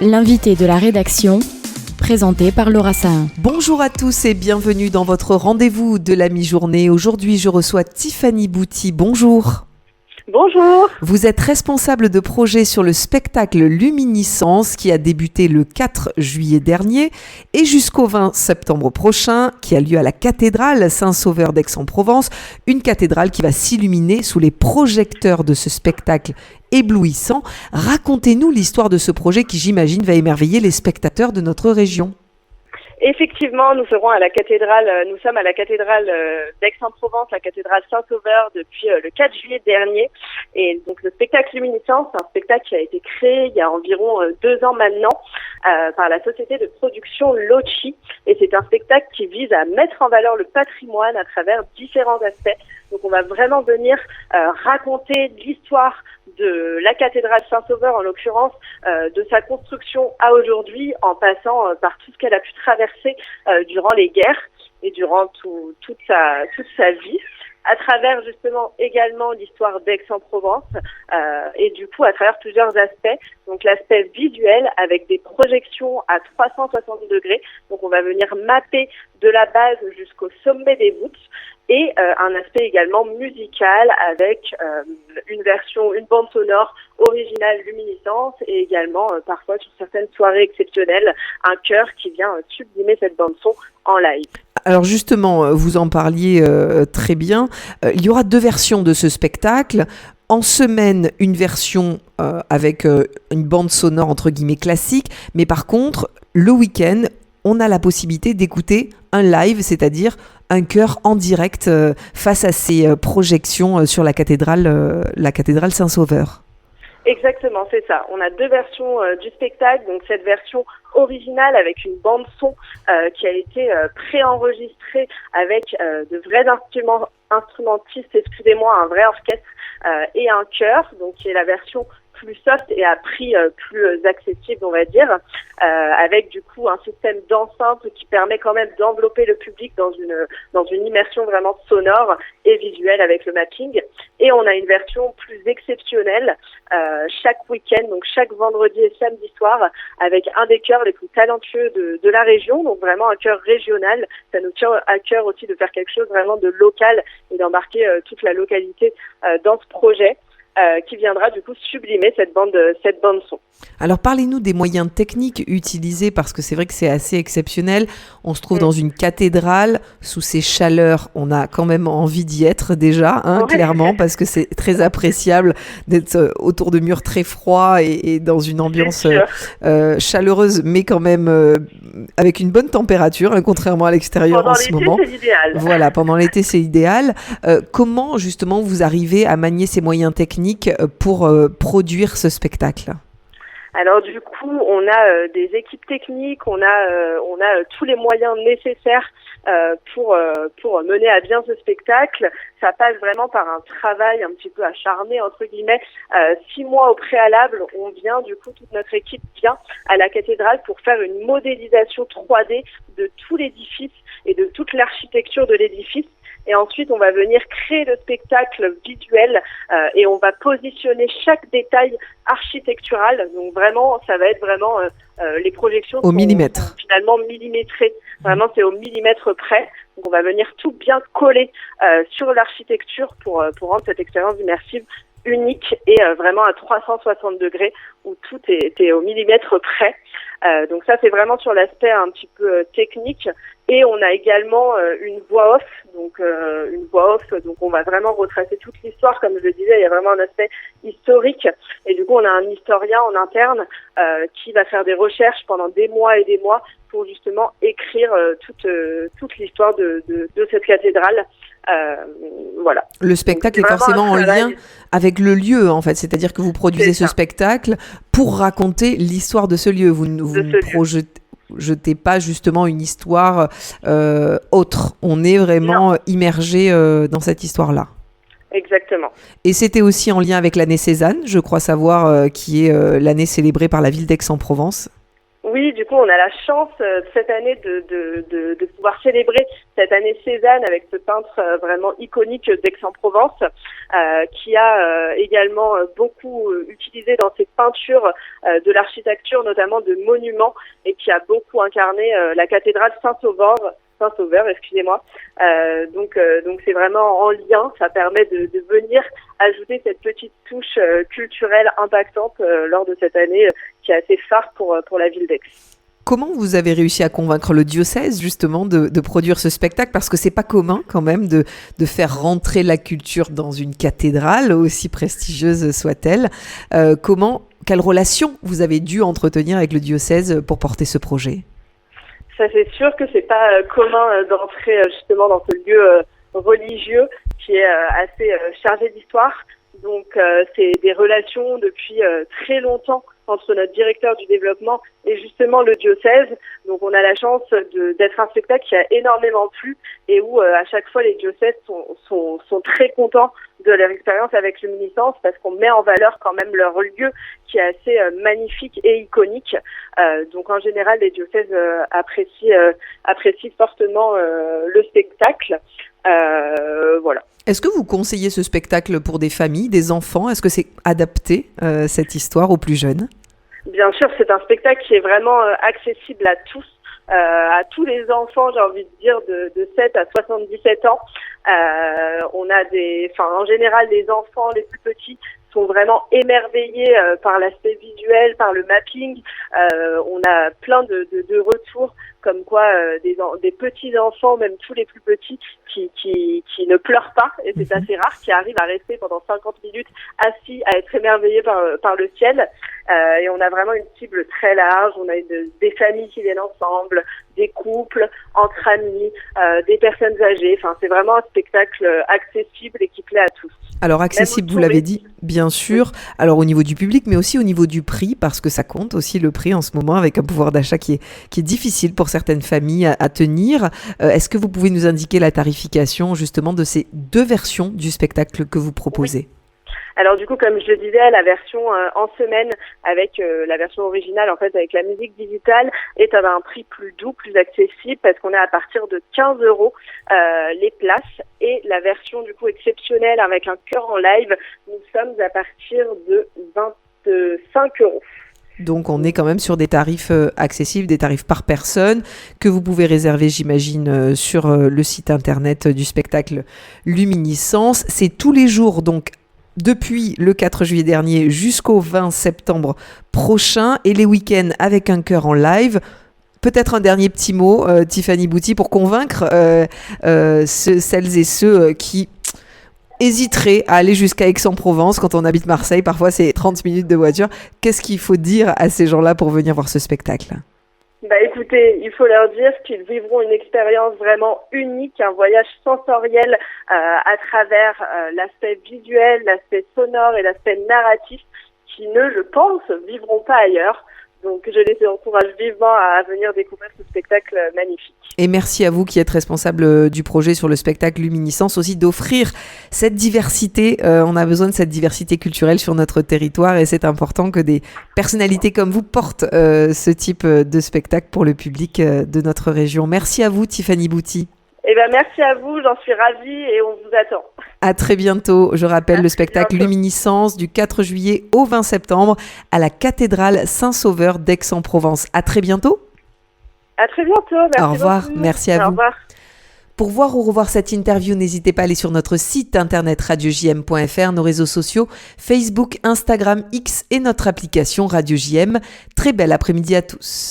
L'invité de la rédaction, présenté par Laura Sahin. Bonjour à tous et bienvenue dans votre rendez-vous de la mi-journée. Aujourd'hui, je reçois Tiffany Bouty. Bonjour. Bonjour. Vous êtes responsable de projet sur le spectacle Luminiscence qui a débuté le 4 juillet dernier et jusqu'au 20 septembre prochain qui a lieu à la cathédrale Saint-Sauveur d'Aix-en-Provence, une cathédrale qui va s'illuminer sous les projecteurs de ce spectacle éblouissant. Racontez-nous l'histoire de ce projet qui, j'imagine, va émerveiller les spectateurs de notre région. Effectivement, nous sommes à la cathédrale d'Aix-en-Provence, la cathédrale Saint-Sauveur depuis le 4 juillet dernier. Et donc le spectacle Luminiscence, c'est un spectacle qui a été créé il y a environ 2 ans maintenant par la société de production Loci. Et c'est un spectacle qui vise à mettre en valeur le patrimoine à travers différents aspects. Donc on va vraiment venir raconter l'histoire de la cathédrale Saint-Sauveur, en l'occurrence, de sa construction à aujourd'hui, en passant par tout ce qu'elle a pu traverser durant les guerres et durant toute sa vie, à travers justement également l'histoire d'Aix-en-Provence et du coup à travers plusieurs aspects. Donc l'aspect visuel avec des projections à 360 degrés. Donc on va venir mapper de la base jusqu'au sommet des voûtes. Et un aspect également musical avec une bande sonore originale Luminiscence et également parfois sur certaines soirées exceptionnelles, un chœur qui vient sublimer cette bande son en live. Alors justement, vous en parliez très bien, il y aura 2 versions de ce spectacle. En semaine, une version avec une bande sonore entre guillemets classique, mais par contre, le week-end, on a la possibilité d'écouter un live, c'est-à-dire un chœur en direct face à ces projections sur la cathédrale Saint-Sauveur. Exactement, c'est ça. On a 2 versions du spectacle. Donc cette version originale avec une bande son qui a été préenregistrée avec de vrais instrumentistes, un vrai orchestre et un chœur, donc qui est la version plus soft et à prix plus accessible, on va dire, avec du coup un système d'enceinte qui permet quand même d'envelopper le public dans une immersion vraiment sonore et visuelle avec le mapping. Et on a une version plus exceptionnelle chaque week-end, donc chaque vendredi et samedi soir, avec un des chœurs les plus talentueux de la région, donc vraiment un chœur régional. Ça nous tient à cœur aussi de faire quelque chose vraiment de local et d'embarquer toute la localité dans ce projet. Qui viendra du coup sublimer cette bande son. Alors parlez-nous des moyens techniques utilisés parce que c'est vrai que c'est assez exceptionnel. On se trouve dans une cathédrale, sous ces chaleurs, on a quand même envie d'y être déjà, clairement, parce que c'est très appréciable d'être autour de murs très froids et dans une ambiance chaleureuse, mais quand même avec une bonne température, contrairement à l'extérieur en ce moment. Pendant l'été, c'est l'idéal. Voilà, pendant l'été, c'est idéal. Comment justement vous arrivez à manier ces moyens techniques pour produire ce spectacle ? Alors du coup, on a des équipes techniques, on a tous les moyens nécessaires pour mener à bien ce spectacle. Ça passe vraiment par un travail un petit peu acharné entre guillemets. 6 mois au préalable, toute notre équipe vient à la cathédrale pour faire une modélisation 3D de tout l'édifice et de toute l'architecture de l'édifice. Et ensuite, on va venir créer le spectacle visuel et on va positionner chaque détail architectural. Donc vraiment, ça va être vraiment les projections au millimètre. Sont finalement millimétrées. Vraiment, c'est au millimètre près. Donc on va venir tout bien coller sur l'architecture pour rendre cette expérience immersive unique et vraiment à 360 degrés où tout est au millimètre près. Donc ça, c'est vraiment sur l'aspect un petit peu technique. Et on a également une voix off. Donc on va vraiment retracer toute l'histoire. Comme je le disais, il y a vraiment un aspect historique. Et du coup, on a un historien en interne qui va faire des recherches pendant des mois et des mois pour justement écrire toute l'histoire de cette cathédrale. Voilà. Le spectacle est forcément en lien avec le lieu, en fait. C'est-à-dire que vous produisez ce spectacle pour raconter l'histoire de ce lieu. Vous projetez pas justement une histoire autre. On est vraiment immergé dans cette histoire-là. Exactement. Et c'était aussi en lien avec l'année Cézanne, je crois savoir, qui est l'année célébrée par la ville d'Aix-en-Provence. Oui, du coup, on a la chance cette année de pouvoir célébrer cette année Cézanne avec ce peintre vraiment iconique d'Aix-en-Provence, qui a également beaucoup utilisé dans ses peintures de l'architecture, notamment de monuments, et qui a beaucoup incarné la cathédrale Saint-Sauveur, excusez-moi. Donc c'est vraiment en lien. Ça permet de venir ajouter cette petite touche culturelle impactante lors de cette année qui est assez phare pour la ville d'Aix. Comment vous avez réussi à convaincre le diocèse justement de produire ce spectacle? Parce que c'est pas commun quand même de faire rentrer la culture dans une cathédrale, aussi prestigieuse soit-elle. Quelle relation vous avez dû entretenir avec le diocèse pour porter ce projet? Ça, c'est sûr que c'est pas commun d'entrer justement dans ce lieu religieux qui est assez chargé d'histoire. Donc c'est des relations depuis très longtemps entre notre directeur du développement et justement le diocèse. Donc on a la chance d'être un spectacle qui a énormément plu et où à chaque fois les diocèses sont très contents de leur expérience avec Luminiscence parce qu'on met en valeur quand même leur lieu qui est assez magnifique et iconique. Donc en général les diocèses apprécient fortement le spectacle. Voilà. Est-ce que vous conseillez ce spectacle pour des familles, des enfants? Est-ce que c'est adapté, cette histoire, aux plus jeunes? Bien sûr, c'est un spectacle qui est vraiment accessible à tous les enfants, j'ai envie de dire, de 7 à 77 ans. En général, les enfants les plus petits sont vraiment émerveillés par l'aspect visuel, par le mapping. On a plein de retours comme quoi des petits enfants, même tous les plus petits, qui ne pleurent pas, et c'est assez rare, qui arrivent à rester pendant 50 minutes assis, à être émerveillés par le ciel. Et on a vraiment une cible très large. On a des familles qui viennent ensemble, des couples, entre amis, des personnes âgées. Enfin, c'est vraiment un spectacle accessible et qui plaît à tous. Alors accessible, vous l'avez dit, bien sûr. Alors au niveau du public, mais aussi au niveau du prix, parce que ça compte aussi le prix en ce moment, avec un pouvoir d'achat qui est difficile pour certaines familles à tenir. Est-ce que vous pouvez nous indiquer la tarification justement de ces deux versions du spectacle que vous proposez? Oui. Alors du coup, comme je le disais, la version en semaine avec la version originale, en fait, avec la musique digitale, est à un prix plus doux, plus accessible, parce qu'on est à partir de 15 € les places, et la version du coup exceptionnelle avec un chœur en live, nous sommes à partir de 25 €. Donc on est quand même sur des tarifs accessibles, des tarifs par personne, que vous pouvez réserver, j'imagine, sur le site internet du spectacle Luminiscence. C'est tous les jours, donc depuis le 4 juillet dernier jusqu'au 20 septembre prochain, et les week-ends avec un chœur en live. Peut-être un dernier petit mot, Tiffany Bouty, pour convaincre celles et ceux qui hésiteraient à aller jusqu'à Aix-en-Provence quand on habite Marseille. Parfois, c'est 30 minutes de voiture. Qu'est-ce qu'il faut dire à ces gens-là pour venir voir ce spectacle ? Écoutez, il faut leur dire qu'ils vivront une expérience vraiment unique, un voyage sensoriel à travers l'aspect visuel, l'aspect sonore et l'aspect narratif qui je pense, vivront pas ailleurs. Donc je les encourage vivement à venir découvrir ce spectacle magnifique. Et merci à vous qui êtes responsable du projet sur le spectacle Luminiscence, aussi d'offrir cette diversité. On a besoin de cette diversité culturelle sur notre territoire, et c'est important que des personnalités comme vous portent ce type de spectacle pour le public de notre région. Merci à vous, Tiffany Bouty. Merci à vous, j'en suis ravie et on vous attend. À très bientôt. Je rappelle le spectacle Luminiscence du 4 juillet au 20 septembre à la cathédrale Saint-Sauveur d'Aix-en-Provence. À très bientôt. À très bientôt. Merci au revoir. Beaucoup. Merci à vous. Au revoir. Pour voir ou revoir cette interview, n'hésitez pas à aller sur notre site internet radiojm.fr, nos réseaux sociaux, Facebook, Instagram, X et notre application Radio JM. Très bel après-midi à tous.